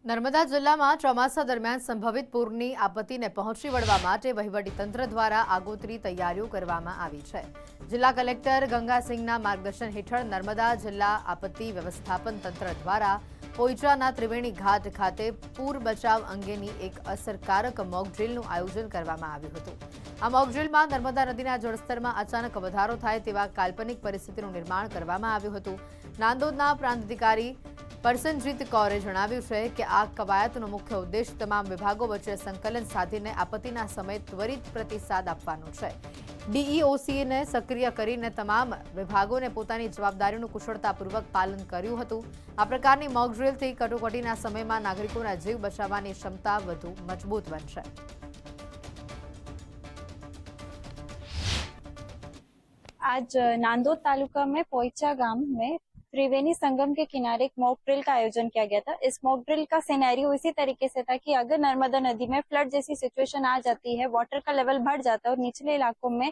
નર્મદા જિલ્લામાં ચોમાસા દરમિયાન સંભવિત પૂરની આપત્તિને પહોંચી વળવા માટે વહીવટીતંત્ર દ્વારા આગોતરી તૈયારીઓ કરવામાં આવી છે। જિલ્લા કલેક્ટર ગંગાસિંહના માર્ગદર્શન હેઠળ નર્મદા જિલ્લા આપત્તિ વ્યવસ્થાપન તંત્ર દ્વારા પોઈચાના ત્રિવેણી ઘાટ ખાતે પૂર બચાવ અંગેની એક અસરકારક મોકડ્રીલનું આયોજન કરવામાં આવ્યું હતું। આ મોકડ્રીલમાં નર્મદા નદીના જળસ્તરમાં અચાનક વધારો થાય તેવા કાલ્પનિક પરિસ્થિતિનું નિર્માણ કરવામાં આવ્યું હતું। નાંદોદના પ્રાંત અધિકારી પરસનજીત કૌરે જણાવ્યું છે કે આ કવાયતનો મુખ્ય ઉદ્દેશ તમામ વિભાગો વચ્ચે સંકલન સાધીને આપત્તિના સમયે ત્વરિત પ્રતિસાદ આપવાનો છે। ડીઈઓસીને સક્રિય કરીને તમામ વિભાગોને પોતાની જવાબદારીનું કુશળતાપૂર્વક પાલન કર્યું હતું। આ પ્રકારની મોકડ્રીલથી કટોકટીના સમયમાં નાગરિકોના જીવ બચાવવાની ક્ષમતા વધુ મજબૂત બનશે। आज नांदोद तालुका में पोइचा गांव में त्रिवेणी संगम के किनारे एक मॉक ड्रिल का आयोजन किया गया था। इस मॉक ड्रिल का सिनेरियो इसी तरीके से था कि अगर नर्मदा नदी में फ्लड जैसी सिचुएशन आ जाती है, वाटर का लेवल बढ़ जाता है और निचले इलाकों में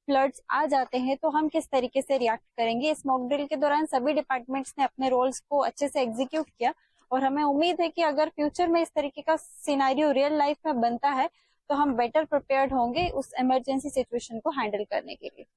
फ्लड्स आ जाते हैं तो हम किस तरीके से रिएक्ट करेंगे। इस मॉक ड्रिल के दौरान सभी डिपार्टमेंट्स ने अपने रोल्स को अच्छे से एग्जीक्यूट किया और हमें उम्मीद है कि अगर फ्यूचर में इस तरीके का सिनेरियो रियल लाइफ में बनता है तो हम बेटर प्रिपेयर्ड होंगे उस इमरजेंसी सिचुएशन को हैंडल करने के लिए।